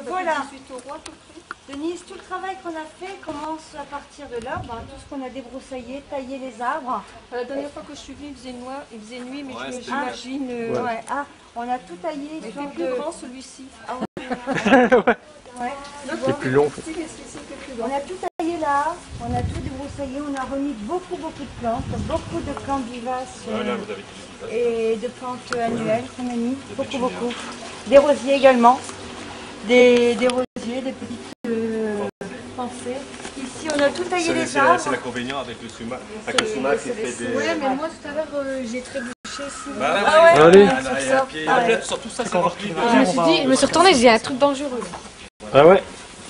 voilà. 18 € à peu près. Denise, tout le travail qu'on a fait commence à partir de là. Tout ce qu'on a débroussaillé, taillé les arbres. La dernière fois que je suis venue, il faisait nuit, mais j'imagine... On a tout taillé. Il était plus grand celui-ci. C'est plus long. On a tout taillé là, on a tout débroussaillé, on a remis beaucoup de plantes vivaces et de plantes annuelles qu'on a mis, beaucoup. Des rosiers également, des rosiers, des petites pensées. Ici on a tout taillé les arbres. C'est l'inconvénient avec le sumac. Avec le sumac qui fait des... Oui, mais moi tout à l'heure j'ai trébuché ici. Allez. Sur tout ça, c'est rempli. Je me suis retournée, j'ai un truc dangereux. Ah ouais.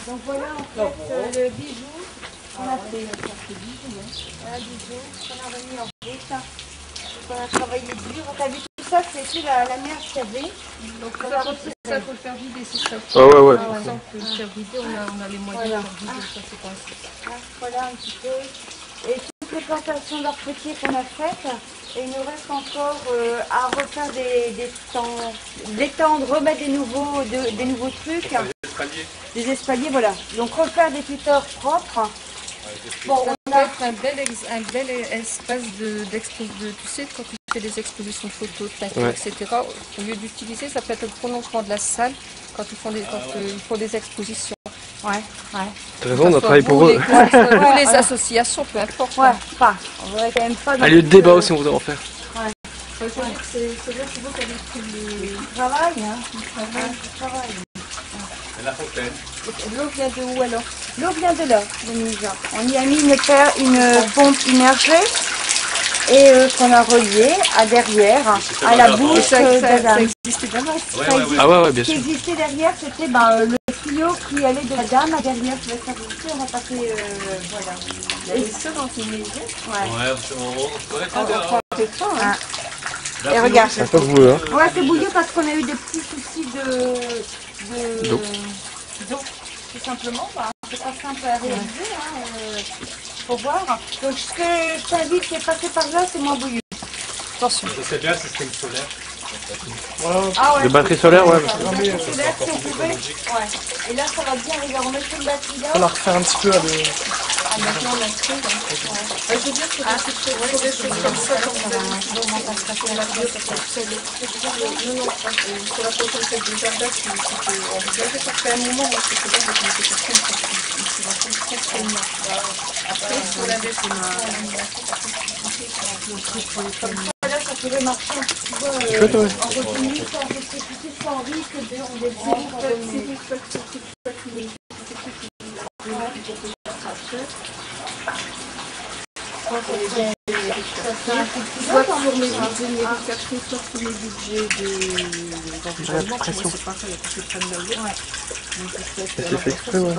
Donc voilà en fait le bijou. On a fait le bijou, voilà, bijou qu'on a remis en route. On a travaillé dur. On a vu tout ça, c'était la merde qu'il y avait. Donc on a retiré. Ça faut le faire vider, c'est ça. Ah ouais. Sans le faire vider, on a les moyens de faire vider, ça c'est pas ça. Voilà un petit peu. Et toutes les plantations d'arbres fruitiers qu'on a faites. Et il nous reste encore à refaire d'étendre, remettre des nouveaux trucs. Des espaliers, voilà. Donc refaire des tuteurs propres. Bon, on a un bel espace tu sais, quand tu fais des expositions de photos, de peinture, etc. Au lieu d'utiliser, ça peut être le prolongement de la salle quand ils font des expositions. T'as raison, on a travaillé pour eux. Pour les associations, peu importe. On voudrait quand même pas. Un lieu de débat aussi, on voudrait en faire. C'est bien, c'est beau qu'elle ait pris le travail. La fontaine. L'eau vient de où alors? L'eau vient de là, de Nija. On y a mis une pompe immergée et qu'on a reliée à derrière, à la bouche d'Adam. Ça existait vraiment. Ah ouais, bien sûr. Ce qui existait derrière, c'était le tuyau qui allait de la dame à derrière. Je vais faire goûter, on va passer, voilà. Et ça dans une maison. Et regarde. C'est pas boueux, hein. Ouais, c'est bouilleux parce qu'on a eu des petits soucis d'eau, tout simplement. C'est pas simple à réaliser, faut voir. Donc je t'invite, c'est passer par là, c'est moins bouilleux. Attention. Je sais bien, c'est système solaire. Les batteries solaires, ouais. Les batteries solaires, si on pouvait. Et là, ça va bien, regarde, on met une batterie là. On va refaire un petit peu. Maintenant, on a tout. Je veux dire que c'est des choses comme ça, comme ça va la bio, ça pour la prochaine fête du jardin, c'était envisagé, ça fait un moment, c'était bien de commencer par contre, c'est vraiment très très bien. Après, sur l'investissement, Là, ça pourrait marcher un petit peu en revenu, sans difficulté, sans risque de soit sur mes budgets méricatrices, soit sur mes budgets d'environnement, c'est pas ça, il y a plus de problème d'ailleurs. C'est fait exprès, ouais.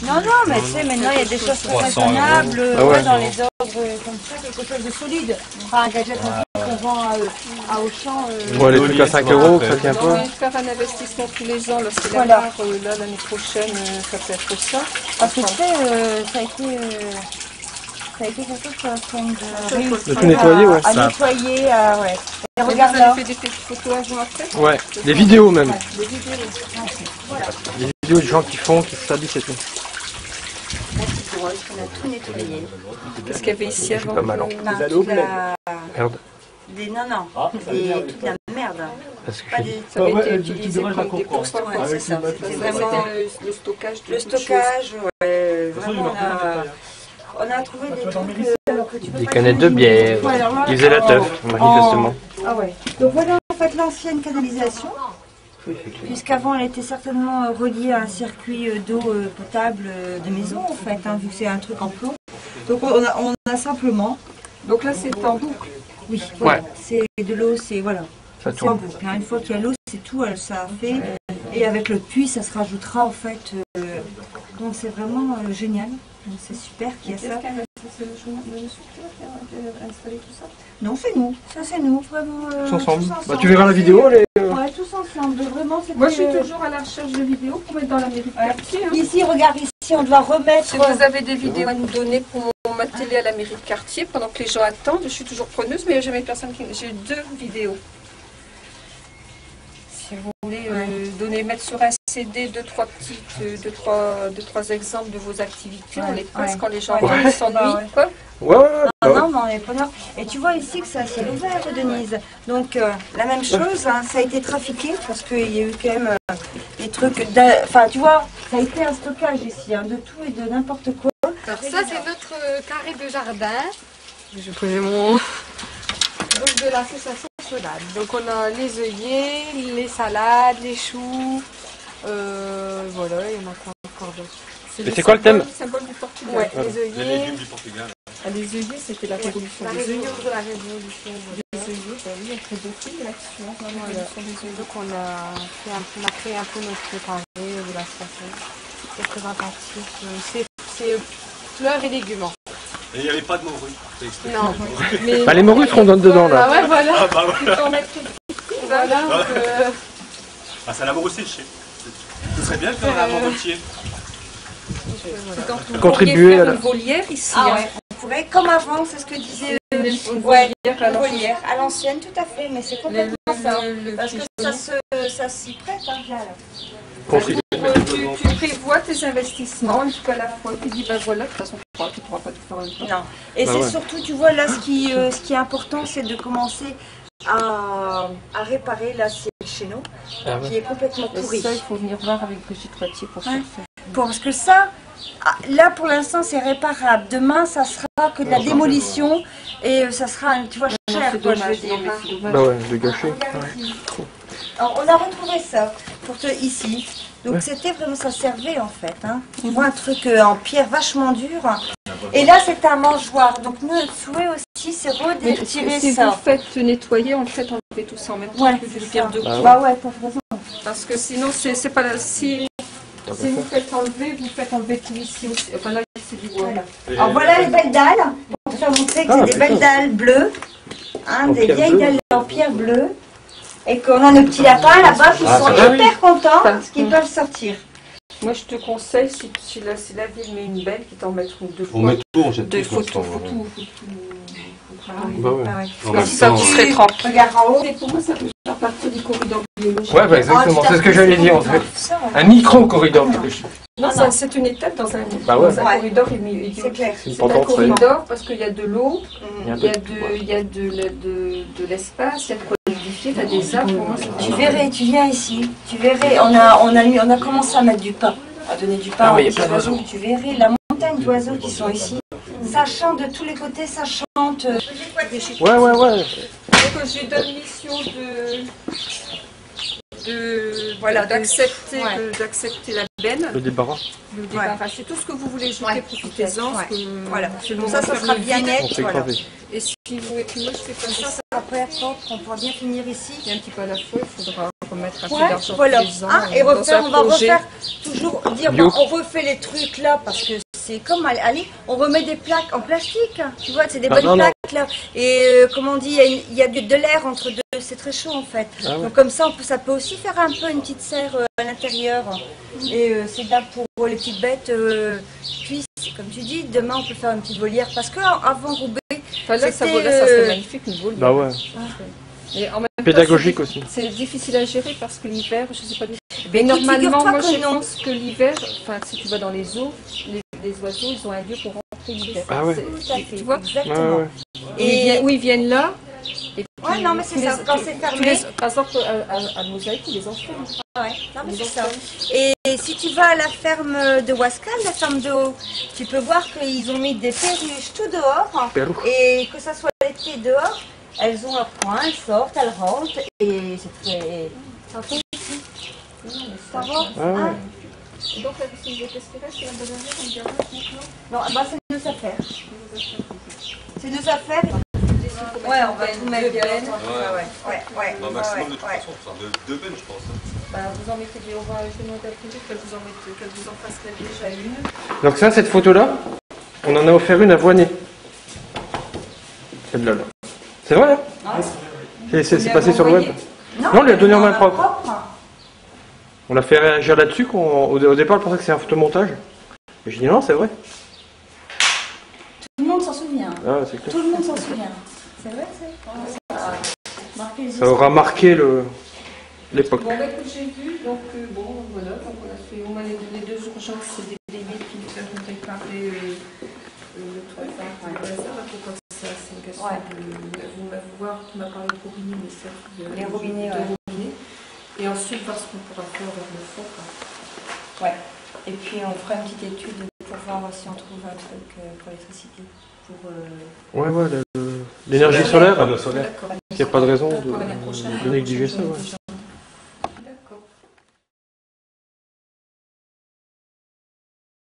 Non, mais tu sais, maintenant, il y a des choses très raisonnables dans les ordres comme ça, quelque chose de solide. Pas un gadget qu'on vend à Auchan. Ouais, les trucs à 5 €, ça tient pas. Oui, faire un investissement tous les ans, lorsqu'il a marre, là, l'année prochaine, ça peut être ça. Parce que tu sais, ça a été quelque chose de réussir De tout nettoyer, ouais. à nettoyer, ouais. Et Vous regarde là. avez fait des photos avant après? Ouais, des vidéos même. Des vidéos. Des vidéos de gens qui font, qui s'habillent, c'est tout. La petite grosse, on a tout nettoyé. Qu'est-ce qu'il y avait ici avant? Pas mal. Toute la... Merde. Toute la merde. Parce que Pas des... Ça avait été utilisé comme des postes, c'est ça. C'est vraiment le stockage. Le stockage, ouais. Vraiment, on a trouvé des trucs que tu peux des pas canettes de bière, qui faisaient la teuf, manifestement. Ah ouais. Donc voilà en fait l'ancienne canalisation. Puisqu'avant elle était certainement reliée à un circuit d'eau potable de maison en fait, vu que c'est un truc en plomb. Donc on a simplement. Donc là c'est en boucle. Oui, voilà. Ouais. C'est de l'eau, c'est voilà. Ça C'est en tourne. boucle. Une fois qu'il y a l'eau, c'est tout, ça a fait. Et avec le puits, ça se rajoutera en fait. Donc c'est vraiment génial. C'est super qu'il y a ça. C'est le monsieur qui a installé tout ça? Non, c'est nous. Ça, c'est nous, vraiment. Tous ensemble. Bah, tu verras la vidéo, les... Ouais, tous ensemble. Vraiment, Moi, je suis toujours à la recherche de vidéos pour mettre dans la mairie de quartier. Ici, regarde, ici, on doit remettre. Si vous avez des vidéos à nous donner pour ma télé à la mairie de quartier, pendant que les gens attendent, je suis toujours preneuse, mais j'ai jamais personne qui... J'ai 2 vidéos. Si si vous voulez mettre sur un CD deux, trois exemples de vos activités, on les passe quand les gens viennent, ils s'ennuient, quoi. Non, mais on est preneur. Et tu vois ici que c'est à ciel ouvert, Denise. Donc la même chose, hein, ça a été trafiqué parce qu'il y a eu quand même des trucs. Enfin, tu vois, ça a été un stockage ici, hein, de tout et de n'importe quoi. Alors ça, c'est notre carré de jardin. Je prenais mon... Donc de l'association Solade. Donc on a les œillets, les salades, les choux. Voilà, il y en a quoi encore d'autres. Mais c'est quoi le thème? Le symbole du Portugal. Ouais, Les les œillets. Les légumes du Portugal. Ah, les œillets, c'était la révolution La des œillets. révolution de la révolution. Les œillets, bah oui, on fait deux films là-dessus. Hein, la révolution des œillets. Donc on a créé un peu notre carré de la station. Représentatif. C'est fleurs et légumes. Et il n'y avait pas de morue. Non. Mais Bah, les morues seront dedans là. Ah ouais, voilà. Ah bah ouais. tu peux en mettre une. Voilà. Donc, Ah, c'est la morue séchée. Ce serait bien de faire la morutier. Contribuer à la... une volière ici. Ah hein. ouais, on pourrait, comme avant, c'est ce que disait Une ouais, volière à une l'ancienne. volière à l'ancienne, tout à fait, mais c'est complètement ça. Parce que pigeonnier. ça s'y prête, hein, là. Tu prévois tes investissements et puis à la fois tu dis bah voilà, de toute façon tu pourras pas tout faire en même temps. Non. Et Bah c'est ouais. surtout, tu vois, là, ce qui est important, c'est de commencer à réparer là, c'est le chéneau, qui est complètement Et pourri. ça, il faut venir voir avec Brigitte Roitier pour ça. Parce que ça, là, pour l'instant, c'est réparable. Demain, ça sera que de la démolition et ça sera, tu vois, cher, C'est quoi, je veux dommage, dire. non, mais c'est dommage. Bah ouais, de gâcher. Alors, on a retrouvé ça pour ici. Donc c'était vraiment, ça servait en fait. Hein. Tu vois un truc en pierre vachement dur. Et là c'est un mangeoire. Donc nous notre souhait aussi c'est Mais retirer si ça. vous faites nettoyer, en fait enlevez tout ça en même temps Ouais, que c'est du pierre de ça. coups. Bah ouais, t'as raison. Parce que sinon c'est pas la... si vous faites enlever, vous faites enlever tout ici aussi. Enfin là c'est du bois. Voilà. Alors voilà les belles dalles. Pour te faire montrer que c'est des belles dalles bleues. Hein, En des pierre vieilles bleue. dalles en pierre bleue. Et qu'on a nos petits lapins là-bas qui sont hyper contents parce qu'ils peuvent sortir. Moi je te conseille, si la ville met une belle, qui t'en mettre une deux On fois. met tout, on jette Des tout. photos, Bah ouais. Ah ouais. Comme ça vous serez tranquille. Regarde en haut. Et pour moi ça peut faire partie du corridor biologique. Ouais, bah exactement, Ah, tout à c'est ce que fait, j'allais dire en c'est fait. ça, ouais. Un micro-corridor biologique. Non, c'est une étape dans un, Bah ouais. dans un corridor idiot. C'est clair. C'est une C'est un pendant très... corridor parce qu'il y a de l'eau, Il y a un il y a peu de l'espace, il y a de quoi édifier, il y a des arbres. Pour moi, c'est Tu verrais, tu viens ici, tu verrais, on a commencé à mettre du pain, à donner du pain Ah aux oui, il y a petits plein d'oiseaux. oiseaux. Tu verrais la montagne d'oiseaux qui sont ici. Ça chante de tous les côtés, ça chante. Ouais, ouais, ouais. Donc j'ai donné mission voilà, d'accepter la benne, Le débarras. le débarrasser, tout ce que vous voulez jeter, profitez-en. Ouais. parce que Voilà. c'est le Donc moment ça de sera faire bien le vide. net. On fait Voilà. crever. Et puis moi je fais pas ça. Ça sera prêt propre, on pourra bien finir ici. Et un petit peu à la fois, il faudra remettre un peu Ouais, d'argent voilà. tous les ans Hein, et dans refaire, un on va projet. refaire toujours dire Bio. bon, on refait les trucs là parce que c'est comme allez, on remet des plaques en plastique, hein, tu vois, c'est des Ah, bonnes non, non. plaques là. Et comment on dit, il y a de l'air entre deux, c'est très chaud en fait. Ah ouais. Donc comme ça, ça peut aussi faire un peu une petite serre à l'intérieur. Et c'est là pour les petites bêtes. Puis, comme tu dis, demain on peut faire une petite volière parce qu'avant Roubaix, Enfin, là, ça c'était, serait magnifique, une volière. Bah ouais. Et en même temps, Pédagogique aussi. c'est difficile à gérer parce que l'hiver, je sais pas. Mais Mais normalement, figure-toi moi que je non. pense que l'hiver, enfin si tu vas dans les eaux, les oiseaux, ils ont un lieu pour rentrer l'hiver. Ah ouais. tout à fait, Tu vois Ouais, exactement. ouais. Et Où ils viennent là. Et ouais, non mais c'est ça, quand c'est fermé. par exemple, à Mosaïque, ils les enferment. Ouais, non, mais c'est ça. Et si tu vas à la ferme de Wascal, la ferme de haut, tu peux voir qu'ils ont mis des perruches tout dehors. Perruches. Et que ça soit l'été dehors, elles ont leur coin, elles sortent, elles rentrent. Et c'est très. Ça va ici. Ça va. Ah ouais. Hein. Donc la piscine de Pesquera, c'est la bonne année, on dirait maintenant. Non, bah c'est nos affaires. C'est nos affaires. Ouais, on va tout mettre bien. Ouais. Un maximum de toute ouais. façon, enfin, deux bennes, je pense. Bah, vous en mettez des, on va demander à Brigitte qu'elle vous en fasse déjà une. Donc ça, cette photo-là, on en a offert une à Voinet. Celle-là. Là. C'est vrai, hein? C'est passé sur le web. Non, on lui a donné en main propre. On l'a fait réagir là-dessus. Au départ, elle pensait que c'est un photomontage. Et j'ai dit non, c'est vrai. Tout le monde s'en souvient. Ah, c'est clair. Tout le monde s'en souvient. C'est vrai, c'est. Ça aura marqué le... l'époque. Bon, écoute, j'ai vu, donc bon, voilà, donc on a fait au moins les deux urgences, c'est des délégués qui ont réparé le truc. Ça va pourquoi ça, c'est une question de. Vous m'avez voir, tu m'as parlé de robinet, mais ça. Les robinets, robinets. Et ensuite, voir ce qu'on pourra faire vers le fond. Ouais. Et puis on fera une petite étude pour voir si on trouve un truc pour l'électricité. Ouais, l'énergie solaire. Le solaire. Il n'y a pas de raison de négliger ça. Ouais.